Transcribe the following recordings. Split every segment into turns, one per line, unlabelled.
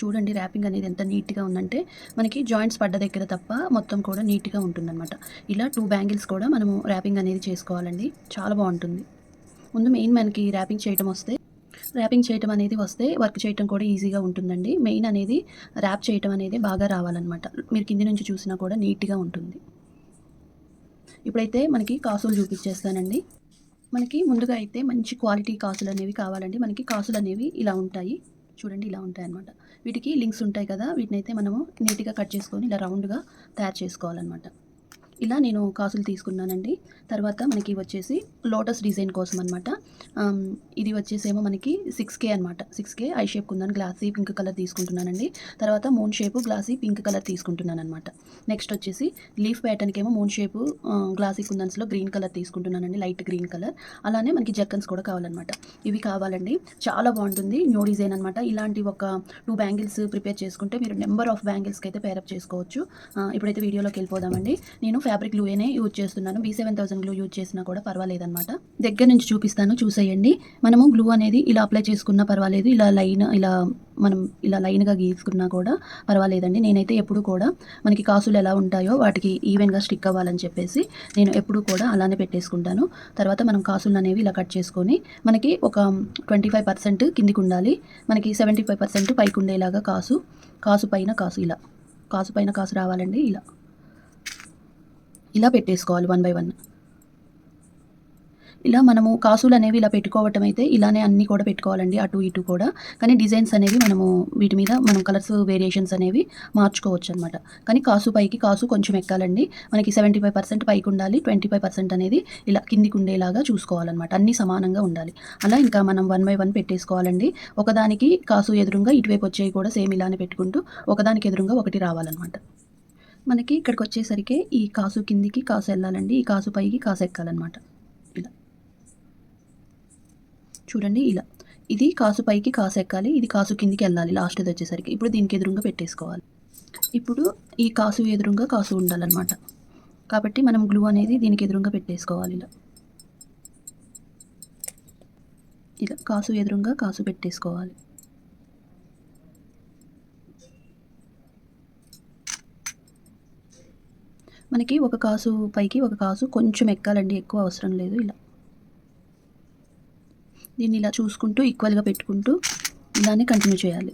చూడండి ర్యాపింగ్ అనేది ఎంత నీట్‌గా ఉందంటే, మనకి జాయింట్స్ పడ్డ దగ్గర తప్ప మొత్తం కూడా నీట్‌గా ఉంటుందనమాట. ఇలా 2 బ్యాంగిల్స్ కూడా మనము ర్యాపింగ్ అనేది చేసుకోవాలండి. చాలా బావుంటుంది. ముందు మెయిన్ మనకి ర్యాపింగ్ చేయటం అనేది వస్తే వర్క్ చేయటం కూడా ఈజీగా ఉంటుందండి. మెయిన్ అనేది ర్యాప్ చేయటం అనేది బాగా రావాలనమాట. మీరు కింది నుంచి చూసినా కూడా నీట్‌గా ఉంటుంది. ఇప్పుడైతే మనకి కాసులు చూపించేస్తానండి. మనకి ముందుగా అయితే మంచి క్వాలిటీ కాసులనేవి కావాలండి. మనకి కాసులనేవి ఇలా ఉంటాయి. చూడండి ఇలా ఉంటాయన్నమాట. వీటికి లింక్స్ ఉంటాయి కదా! వీటినైతే మనము నీట్‌గా కట్ చేసుకొని ఇలా రౌండ్‌గా తయారు చేసుకోవాలన్నమాట. ఇలా నేను కాసులు తీసుకున్నానండి. తర్వాత మనకి వచ్చేసి లోటస్ డిజైన్ కోసం అనమాట. ఇది వచ్చేసేమో మనకి 6K అనమాట. 6K eye shape kundan glossy pink colour తీసుకుంటున్నానండి. తర్వాత moon shape glossy pink colour తీసుకుంటున్నాననమాట. నెక్స్ట్ వచ్చేసి లీఫ్ ప్యాటర్న్‌కేమో మూన్ షేపు గ్లాసీ కుందన్స్‌లో గ్రీన్ కలర్ తీసుకుంటున్నానండి. Light green colour. అలానే మనకి జర్కన్స్ కూడా కావాలనమాట. ఇవి కావాలండి. చాలా బావుంటుంది. న్యూ డిజైన్ అనమాట. ఇలాంటి ఒక 2 బ్యాంగిల్స్ ప్రిపేర్ చేసుకుంటే మీరు నంబర్ ఆఫ్ బ్యాంగిల్స్‌కి అయితే పేరప్ చేసుకోవచ్చు. ఇప్పుడైతే వీడియోలోకి వెళ్ళిపోదామండి. నేను ఫ్యాబ్రిక్ గ్లూయేనే యూజ్ చేస్తున్నాను. B7000 గ్లూ యూజ్ చేసినా కూడా పర్వాలేదనమాట. దగ్గర నుంచి చూపిస్తాను చూసేయండి. మనము గ్లూ అనేది ఇలా అప్లై చేసుకున్నా పర్వాలేదు. మనం ఇలా లైన్‌గా గీసుకున్నా కూడా పర్వాలేదండి. నేనైతే ఎప్పుడు కూడా మనకి కాసులు ఎలా ఉంటాయో వాటికి ఈవెన్‌గా స్టిక్ అవ్వాలని చెప్పేసి నేను ఎప్పుడూ కూడా అలానే పెట్టేసుకుంటాను. తర్వాత మనం కాసులనేవి ఇలా కట్ చేసుకొని మనకి ఒక 25% కిందికుండాలి. మనకి 75% పైకుండేలాగా కాసు పైన కాసు ఇలా. కాసు పైన కాసు రావాలండి ఇలా. ఇలా పెట్టేసుకోవాలి 1 బై 1. ఇలా మనము కాసులనేవి ఇలా పెట్టుకోవటం అయితే ఇలానే అన్నీ కూడా పెట్టుకోవాలండి. అటు ఇటు కూడా. కానీ డిజైన్స్ అనేవి మనము వీటి మీద మనం కలర్స్ వేరియేషన్స్ అనేవి మార్చుకోవచ్చనమాట. కానీ కాసు పైకి కాసు కొంచెం ఎక్కాలండి. మనకి 75% పైకుండాలి. 25% అనేది ఇలా కిందికుండేలాగా చూసుకోవాలనమాట. అన్నీ సమానంగా ఉండాలి. అలా ఇంకా మనం 1 బై 1 పెట్టేసుకోవాలండి. ఒకదానికి కాసు ఎదురుంగా ఇటువైపు వచ్చేవి కూడా సేమ్ ఇలానే పెట్టుకుంటూ ఒకదానికి ఎదురుంగా ఒకటి రావాలనమాట. మనకి ఇక్కడికొచ్చేసరికి ఈ కాసు కిందికి కాసు ఎళ్ళాలండి. ఈ కాసు పైకి కాసు ఎక్కాలనమాట. ఇలా. చూడండి ఇలా. ఇది కాసు పైకి కాసు ఎక్కాలి. ఇది కాసు కిందికి ఎళ్ళాలి లాస్ట్‌ది వచ్చేసరికి. ఇప్పుడు దీనికి ఎదురుంగా పెట్టేసుకోవాలి. ఇప్పుడు ఈ కాసు ఎదురుంగా కాసు ఉండాలనమాట. కాబట్టి మనం గ్లూ అనేది దీనికి ఎదురుంగా పెట్టేసుకోవాలి ఇలా. ఇలా కాసు ఎదురుంగా కాసు పెట్టేసుకోవాలి. మనకి ఒక కాసు పైకి ఒక కాసు కొంచెం ఎక్కాలండి. ఎక్కువ అవసరం లేదు ఇలా. దీన్ని ఇలా చూసుకుంటూ ఈక్వల్‌గా పెట్టుకుంటూ ఇలానే కంటిన్యూ చేయాలి.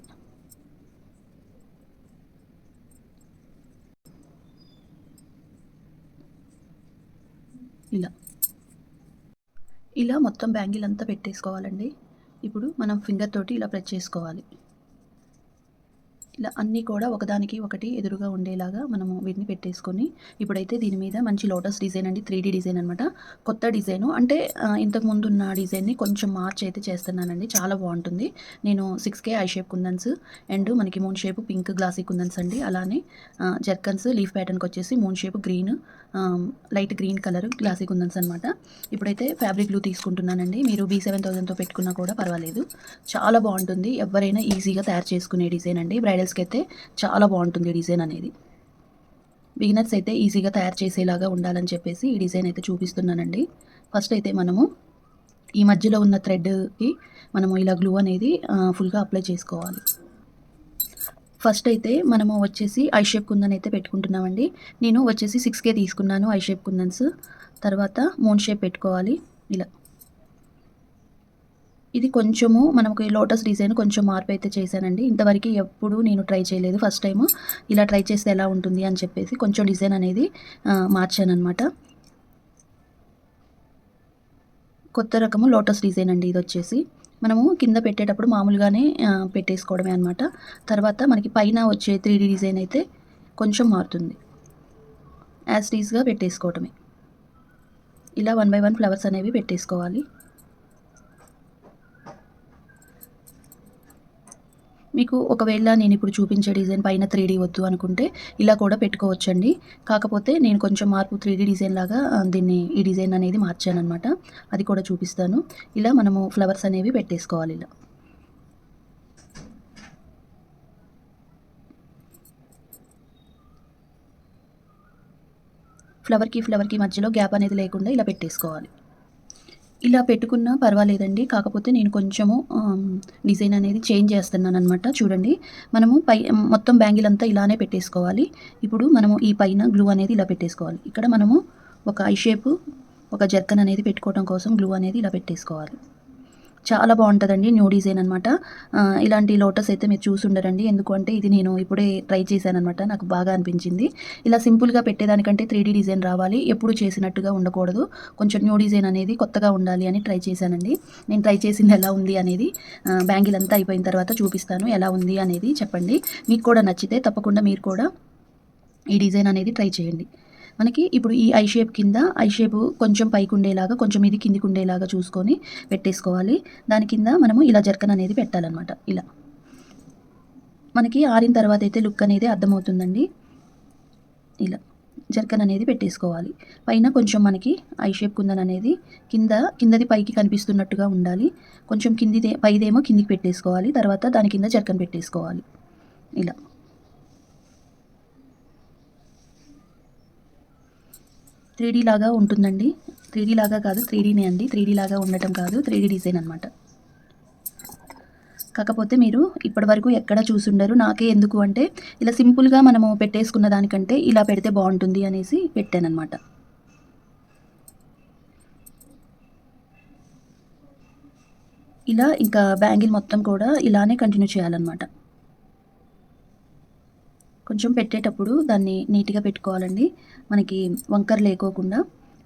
ఇలా. ఇలా మొత్తం బ్యాంగిల్ అంతా పెట్టేసుకోవాలండి. ఇప్పుడు మనం ఫింగర్ తోటి ఇలా ప్రెస్ చేసుకోవాలి. ఇలా అన్నీ కూడా ఒకదానికి ఒకటి ఎదురుగా ఉండేలాగా మనము వీటిని పెట్టేసుకొని ఇప్పుడైతే దీని మీద మంచి లోటస్ డిజైన్ అండి. 3D డిజైన్ అనమాట. కొత్త డిజైను అంటే ఇంతకుముందు ఉన్న డిజైన్‌ని కొంచెం మార్చి అయితే చేస్తున్నానండి. చాలా బావుంటుంది. నేను 6K eye shape kundans and మనకి moon shape pink glossy kundans అండి. అలానే జర్కన్స్ లీఫ్ ప్యాటర్న్‌కొచ్చేసి moon shape green light green colour glossy kundans అనమాట. ఇప్పుడైతే ఫ్యాబ్రిక్ గ్లూ తీసుకుంటున్నానండి. మీరు B7000తో పెట్టుకున్నా కూడా పర్వాలేదు. చాలా బావుంటుంది. ఎవ్వరైనా ఈజీగా తయారు చేసుకునే డిజైన్ అండి. బ్రైడల్స్‌కి అయితే చాలా బావుంటుంది డిజైన్ అనేది. బిగినర్స్ అయితే ఈజీగా తయారు చేసేలాగా ఉండాలని చెప్పేసి ఈ డిజైన్ అయితే చూపిస్తున్నానండి. ఫస్ట్ అయితే మనము ఈ మధ్యలో ఉన్న థ్రెడ్‌కి మనము ఇలా గ్లూ అనేది ఫుల్‌గా అప్లై చేసుకోవాలి. ఫస్ట్ అయితే మనము వచ్చేసి ఐ షేప్ కుందన్ అయితే పెట్టుకుంటున్నామండి. నేను వచ్చేసి 6K తీసుకున్నాను ఐ షేప్ కుందన్స్. తర్వాత మూన్ షేప్ పెట్టుకోవాలి ఇలా. ఇది కొంచెము మనకి లోటస్ డిజైన్ కొంచెం మార్పు అయితే చేశానండి. ఇంతవరకు ఎప్పుడు నేను ట్రై చేయలేదు. ఫస్ట్ టైము ఇలా ట్రై చేస్తే ఎలా ఉంటుంది అని చెప్పేసి కొంచెం డిజైన్ అనేది మార్చాననమాట. కొత్త రకము లోటస్ డిజైన్ అండి ఇదొచ్చేసి. మనము కింద పెట్టేటప్పుడు మామూలుగానే పెట్టేసుకోవడమే అనమాట. తర్వాత మనకి పైన వచ్చే 3D డిజైన్ అయితే కొంచెం మారుతుంది. యాజ్ ఇట్ ఈస్‌గా పెట్టేసుకోవటమే. ఇలా 1 బై 1 ఫ్లవర్స్ అనేవి పెట్టేసుకోవాలి. మీకు ఒకవేళ నేను ఇప్పుడు చూపించే డిజైన్ పైన 3D వద్దు అనుకుంటే ఇలా కూడా పెట్టుకోవచ్చండి. కాకపోతే నేను కొంచెం మార్పు 3D డిజైన్ లాగా ఈ డిజైన్ అనేది మార్చాననమాట. అది కూడా చూపిస్తాను. ఇలా మనము ఫ్లవర్స్ అనేవి పెట్టేసుకోవాలి ఇలా. ఫ్లవర్‌కి మధ్యలో గ్యాప్ అనేది లేకుండా ఇలా పెట్టేసుకోవాలి. ఇలా పెట్టుకున్నా పర్వాలేదండి. కాకపోతే నేను కొంచెము డిజైన్ అనేది చేంజ్ చేస్తున్నాననమాట. చూడండి, మనము మొత్తం బ్యాంగిల్ అంతా ఇలానే పెట్టేసుకోవాలి. ఇప్పుడు మనము ఈ పైన గ్లూ అనేది ఇలా పెట్టేసుకోవాలి. ఇక్కడ మనము ఒక ఐ షేపు, ఒక జర్కన్ అనేది పెట్టుకోవడం కోసం గ్లూ అనేది ఇలా పెట్టేసుకోవాలి. చాలా బాగుంటుందండి. న్యూ డిజైన్ అనమాట. ఇలాంటి లోటస్ అయితే మీరు చూసుండరండి. ఎందుకంటే ఇది నేను ఇప్పుడే ట్రై చేశానమాట. నాకు బాగా అనిపించింది. ఇలా సింపుల్గా పెట్టేదానికంటే 3D డిజైన్ రావాలి. ఎప్పుడు చేసినట్టుగా ఉండకూడదు. కొంచెం న్యూ డిజైన్ అనేది కొత్తగా ఉండాలి అని ట్రై చేశానండి. నేను ట్రై చేసింది ఎలా ఉంది అనేది బ్యాంగిల్ అంతా అయిపోయిన తర్వాత చూపిస్తాను. ఎలా ఉంది అనేది చెప్పండి. మీకు కూడా నచ్చితే తప్పకుండా మీరు కూడా ఈ డిజైన్ అనేది ట్రై చేయండి. మనకి ఇప్పుడు ఈ ఐ షేప్ కింద ఐ షేప్ కొంచెం పైకి ఉండేలాగా, కొంచెం ఇది కిందికి ఉండేలాగా చూసుకొని పెట్టేసుకోవాలి. దాని కింద మనము ఇలా జర్కన్ అనేది పెట్టాలన్నమాట. ఇలా మనకి ఆరిన తర్వాత అయితే లుక్ అనేది అర్థమవుతుందండి. ఇలా జర్కన్ అనేది పెట్టేసుకోవాలి. పైన కొంచెం మనకి ఐ షేప్ కుందన్ అనేది కిందది పైకి కనిపిస్తున్నట్టుగా ఉండాలి. కొంచెం పైదేమో కిందికి పెట్టేసుకోవాలి. తర్వాత దాని కింద జర్కన్ పెట్టేసుకోవాలి. ఇలా 3D లాగా ఉంటుందండి. 3D లాగా కాదు, 3Dనే అండి. 3D లాగా ఉండటం కాదు, 3D డిజైన్ అనమాట. కాకపోతే మీరు ఇప్పటివరకు ఎక్కడ చూసుండరు. నాకే ఎందుకు అంటే ఇలా సింపుల్గా మనము పెట్టేసుకున్న దానికంటే ఇలా పెడితే బాగుంటుంది అనేసి పెట్టానన్నమాట. ఇలా ఇంకా బ్యాంగిల్ మొత్తం కూడా ఇలానే కంటిన్యూ చేయాలన్నమాట. కొంచెం పెట్టేటప్పుడు దాన్ని నీట్గా పెట్టుకోవాలండి. మనకి వంకర లేకోకుండా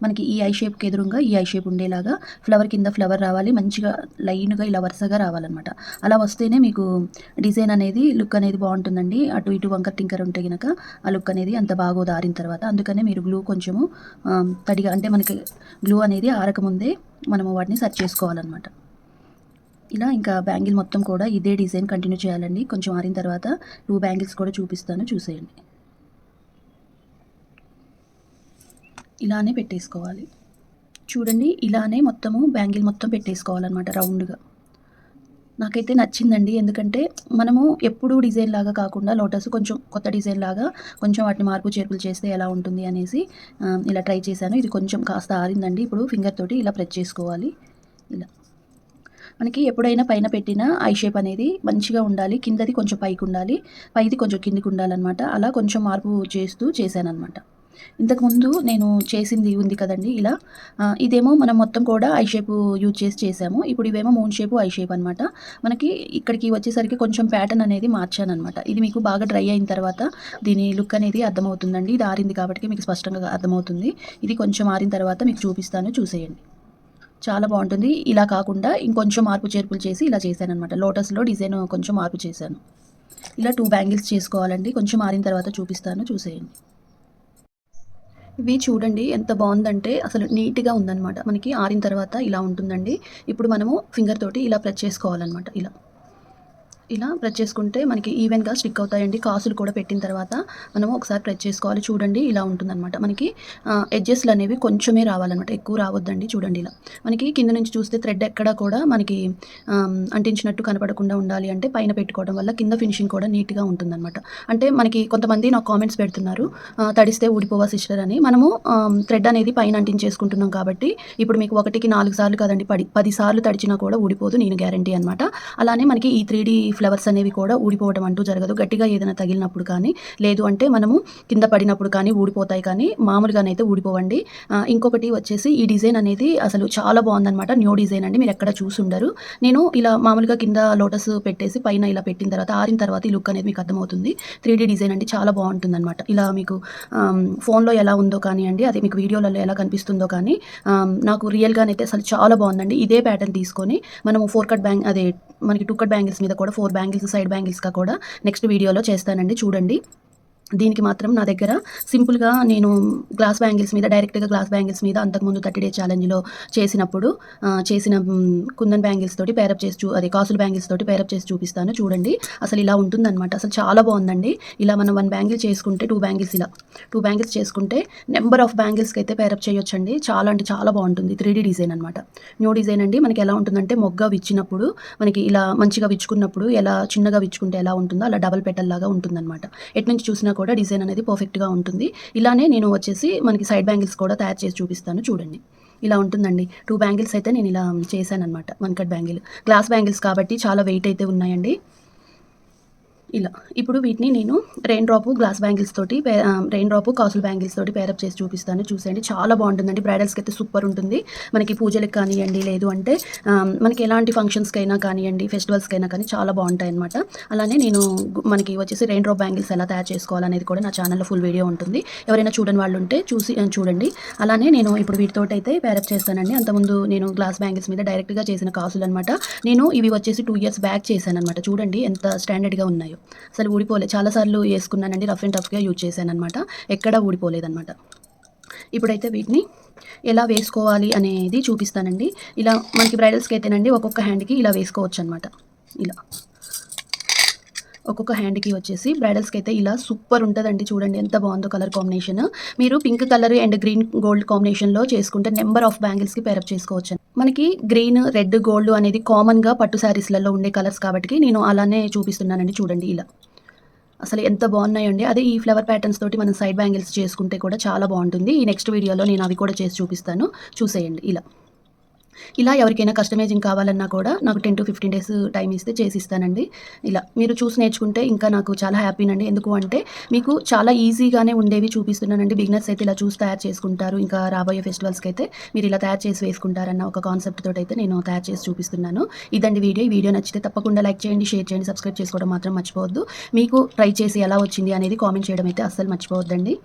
మనకి ఈ ఐ షేప్కి ఎదురుగా ఈ ఐ షేప్ ఉండేలాగా ఫ్లవర్ కింద ఫ్లవర్ రావాలి. మంచిగా లైన్గా ఇలా వరుసగా రావాలన్నమాట. అలా వస్తేనే మీకు డిజైన్ అనేది లుక్ అనేది బాగుంటుందండి. అటు ఇటు వంకర టింకర్ ఉంటే కనుక ఆ లుక్ అనేది అంత బాగోదు ఆరిన తర్వాత. అందుకనే మీరు గ్లూ కొంచెము తడిగా, అంటే మనకి గ్లూ అనేది ఆరకముందే మనము వాటిని సెట్ చేసుకోవాలన్నమాట. ఇలా ఇంకా బ్యాంగిల్ మొత్తం కూడా ఇదే డిజైన్ కంటిన్యూ చేయాలండి. కొంచెం ఆరిన తర్వాత 2 బ్యాంగిల్స్ కూడా చూపిస్తాను, చూసేయండి. ఇలానే పెట్టేసుకోవాలి. చూడండి, ఇలానే మొత్తము బ్యాంగిల్ మొత్తం పెట్టేసుకోవాలన్నమాట రౌండ్గా. నాకైతే నచ్చిందండి. ఎందుకంటే మనము ఎప్పుడూ డిజైన్ లాగా కాకుండా లోటస్ కొంచెం కొత్త డిజైన్ లాగా కొంచెం వాటిని మార్పు చేర్పులు చేస్తే ఎలా ఉంటుంది అనేసి ఇలా ట్రై చేశాను. ఇది కొంచెం కాస్త ఆరిందండి. ఇప్పుడు ఫింగర్ తోటి ఇలా ప్రెస్ చేసుకోవాలి. ఇలా మనకి ఎప్పుడైనా పైన పెట్టిన ఐ షేప్ అనేది మంచిగా ఉండాలి. కిందది కొంచెం పైకి ఉండాలి, పైది కొంచెం కిందికి ఉండాలన్నమాట. అలా కొంచెం మార్పు చేస్తూ చేశానన్నమాట. ఇంతకుముందు నేను చేసింది ఉంది కదండి ఇలా, ఇదేమో మనం మొత్తం కూడా ఐ షేప్ యూజ్ చేసి చేసాము. ఇప్పుడు ఇవేమో మూన్ షేప్, ఐ షేప్ అనమాట. మనకి ఇక్కడికి వచ్చేసరికి కొంచెం ప్యాటర్న్ అనేది మార్చానమాట. ఇది మీకు బాగా డ్రై అయిన తర్వాత దీని లుక్ అనేది అర్థమవుతుందండి. ఇది ఆరింది కాబట్టి మీకు స్పష్టంగా అర్థమవుతుంది. ఇది కొంచెం ఆరిన తర్వాత మీకు చూపిస్తాను, చూసేయండి. చాలా బాగుంటుంది. ఇలా కాకుండా ఇంకొంచెం మార్పు చేర్పులు చేసి ఇలా చేశానమాట. లోటస్లో డిజైన్ కొంచెం మార్పు చేశాను. ఇలా 2 బ్యాంగిల్స్ చేసుకోవాలండి. కొంచెం ఆరిన తర్వాత చూపిస్తాను, చూసేయండి. ఇవి చూడండి ఎంత బాగుందంటే అసలు నీట్గా ఉందన్నమాట. మనకి ఆరిన తర్వాత ఇలా ఉంటుందండి. ఇప్పుడు మనము ఫింగర్ తోటి ఇలా ప్రెస్ చేసుకోవాలన్నమాట. ఇలా ప్రెస్ చేసుకుంటే మనకి ఈవెన్గా స్టిక్ అవుతాయండి. కాసులు కూడా పెట్టిన తర్వాత మనము ఒకసారి ప్రెస్ చేసుకోవాలి. చూడండి, ఇలా ఉంటుందన్నమాట. మనకి ఎడ్జెస్లు అనేవి కొంచెమే రావాలన్నమాట, ఎక్కువ రావద్దండి. చూడండి, ఇలా మనకి కింద నుంచి చూస్తే థ్రెడ్ ఎక్కడ కూడా మనకి అంటించినట్టు కనపడకుండా ఉండాలి అంటే పైన పెట్టుకోవడం వల్ల కింద ఫినిషింగ్ కూడా నీట్గా ఉంటుందన్నమాట. అంటే మనకి కొంతమంది నాకు కామెంట్స్ పెడుతున్నారు, తడిస్తే ఊడిపోవా సిస్టర్ అని. మనము థ్రెడ్ అనేది పైన అంటించేసుకుంటున్నాం కాబట్టి ఇప్పుడు మీకు 1కి 4 సార్లు కదండి, 10 సార్లు తడిచినా కూడా ఊడిపోదు, నేను గ్యారంటీ అనమాట. అలానే మనకి ఈ 3D ఫ్లవర్స్ అనేవి కూడా ఊడిపోవడం అంటూ జరగదు. గట్టిగా ఏదైనా తగిలినప్పుడు కానీ, లేదు అంటే మనము కింద పడినప్పుడు కానీ ఊడిపోతాయి, కానీ మామూలుగానైతే ఊడిపోవండి. ఇంకొకటి వచ్చేసి ఈ డిజైన్ అనేది అసలు చాలా బాగుందన్నమాట. న్యూ డిజైన్ అండి, మీరు ఎక్కడ చూసుండరు. నేను ఇలా మామూలుగా కింద లోటస్ పెట్టేసి పైన ఇలా పెట్టిన తర్వాత ఆరిన తర్వాత ఈ లుక్ అనేది మీకు అర్థమవుతుంది. 3D డిజైన్ అండి, చాలా బాగుంటుందన్నమాట. ఇలా మీకు ఫోన్లో ఎలా ఉందో కానివ్వండి, అది మీకు వీడియోలలో ఎలా కనిపిస్తుందో కానీ నాకు రియల్గానైతే అసలు చాలా బాగుందండి. ఇదే ప్యాటర్న్ తీసుకొని మనము 4 కట్ అదే మనకి 2 కట్ బ్యాంగిల్స్ మీద కూడా 4 బ్యాంగిల్స్ సైడ్ బ్యాంగిల్స్గా కూడా నెక్స్ట్ వీడియోలో చేస్తానండి, చూడండి. దీనికి మాత్రం నా దగ్గర సింపుల్గా నేను గ్లాస్ బ్యాంగిల్స్ మీద, డైరెక్ట్గా గ్లాస్ బ్యాంగిల్స్ మీద అంతకుముందు 30 డేస్ ఛాలెంజ్లో చేసినప్పుడు చేసిన కుందన్ బ్యాంగిల్స్ తోటి పేరప్ చేసి అదే కాసుల బ్యాంగిల్స్ తోటి పేరప్ చేసి చూపిస్తాను, చూడండి. అసలు ఇలా ఉంటుందన్నమాట. అసలు చాలా బాగుందండి. ఇలా మనం 1 బ్యాంగిల్ చేసుకుంటే 2 బ్యాంగిల్స్, ఇలా 2 బ్యాంగిల్స్ చేసుకుంటే నెంబర్ ఆఫ్ బ్యాంగిల్స్కి అయితే పేరప్ చేయొచ్చండి. చాలా అంటే చాలా బాగుంటుంది. 3D డిజైన్ అనమాట, న్యూ డిజైన్ అండి. మనకి ఎలా ఉంటుందంటే మొగ్గ విచ్చినప్పుడు మనకి ఇలా మంచిగా విచ్చుకున్నప్పుడు ఎలా చిన్నగా విచ్చుకుంటే ఎలా ఉంటుందో అలా డబల్ పెటల్ లాగా ఉంటుందన్నమాట. ఎటు నుంచి చూసినా కూడా డిజైన్ అనేది పర్ఫెక్ట్గా ఉంటుంది. ఇలానే నేను వచ్చేసి మనకి సైడ్ బ్యాంగిల్స్ కూడా తయారు చేసి చూపిస్తాను, చూడండి. ఇలా ఉంటుందండి. 2 బ్యాంగిల్స్ అయితే నేను ఇలా చేశాననమాట. 1 కట్ బ్యాంగిల్. గ్లాస్ బ్యాంగిల్స్ కాబట్టి చాలా వెయిట్ అయితే ఉన్నాయండి. ఇలా. ఇప్పుడు వీటిని నేను రెయిన్ డ్రాప్ కాసుల బ్యాంగిల్స్ తోటి పేరప్ చేసి చూపిస్తాను. చూసేయండి. చాలా బాగుంటుందండి. బ్రైడల్స్‌కైతే సూపర్ ఉంటుంది. మనకి పూజలకి కానియండి, లేదు అంటే మనకి ఎలాంటి ఫంక్షన్స్‌కైనా కానియండి, ఫెస్టివల్స్‌కైనా కానీ చాలా బాగుంటాయన్నమాట. అలానే నేను మనకి వచ్చేసి రెయిన్ డ్రాప్ బ్యాంగిల్స్ ఎలా తయారు చేసుకోవాలనేది కూడా నా ఛానల్‌లో ఫుల్ వీడియో ఉంటుంది. ఎవరైనా చూడని వాళ్ళు ఉంటే చూసి చూడండి. అలానే నేను ఇప్పుడు వీటితోటైతే పేరప్ చేస్తానండి. అంతకుముందు నేను గ్లాస్ బ్యాంగిల్స్ మీద డైరెక్ట్‌గా చేసిన కాసులనమాట. నేను ఇవి వచ్చేసి 2 ఇయర్స్ బ్యాక్ చేశాననమాట. చూడండి ఎంత స్టాండర్డ్‌గా ఉన్నాయో. అసలు ఊడిపోలే. చాలా సార్లు యేసుకున్నానండి. రఫ్ అండ్ టఫ్‌గా యూజ్ చేశాననమాట. ఎక్కడా ఊడిపోలేదనమాట. ఇప్పుడైతే వీటిని ఎలా వేసుకోవాలి అనేది చూపిస్తానండి. ఇలా మనకి బ్రైడల్స్‌కి అయితేనండి ఒక్కొక్క హ్యాండ్‌కి ఇలా వేసుకోవచ్చనమాట. ఇలా. ఒక్కొక్క హ్యాండ్‌కి వచ్చేసి బ్రైడల్స్‌కి అయితే ఇలా సూపర్ ఉంటదండి. చూడండి ఎంత బాగుందో కలర్ కాంబినేషన్. మీరు pink colour and green gold కాంబినేషన్‌లో చేసుకుంటే నెంబర్ ఆఫ్ బ్యాంగిల్స్‌కి పేరప్ చేసుకోవచ్చు. మనకి గ్రీన్, రెడ్, గోల్డ్ అనేది కామన్‌గా పట్టు శారీస్‌లలో ఉండే కలర్స్ కాబట్టి నేను అలానే చూపిస్తున్నానండి. చూడండి ఇలా. అసలు ఎంత బాగున్నాయండి. అదే ఈ ఫ్లవర్ ప్యాటర్న్స్ తోటి మనం సైడ్ బ్యాంగిల్స్ చేసుకుంటే కూడా చాలా బాగుంటుంది. ఈ నెక్స్ట్ వీడియోలో నేను అవి కూడా చేసి చూపిస్తాను. చూసేయండి ఇలా. ఇలా ఎవరికైనా కస్టమైజింగ్ కావాలన్నా కూడా నాకు 10-15 డేస్ టైం ఇస్తే చేసిస్తానండి. ఇలా మీరు చూసి నేర్చుకుంటే ఇంకా నాకు చాలా హ్యాపీనండి. ఎందుకు అంటే మీకు చాలా ఈజీగానే ఉండేవి చూపిస్తున్నానండి. బిగినర్స్ అయితే ఇలా చూసి తయారు చేసుకుంటారు. ఇంకా రాబోయే ఫెస్టివల్స్‌కి అయితే మీరు ఇలా తయారు చేసి వేసుకుంటారన్న ఒక కాన్సెప్ట్ తోటైతే నేను తయారు చేసి చూపిస్తున్నాను. ఇదండి వీడియో. ఈ వీడియో నచ్చితే తప్పకుండా లైక్ చేయండి, షేర్ చేయండి, సబ్స్క్రైబ్ చేసుకోవడం మాత్రం మర్చిపోవద్దు. మీకు ట్రై చేసి ఎలా వచ్చింది అనేది కామెంట్ చేయడం అయితే అస్సలు మర్చిపోవద్దండి.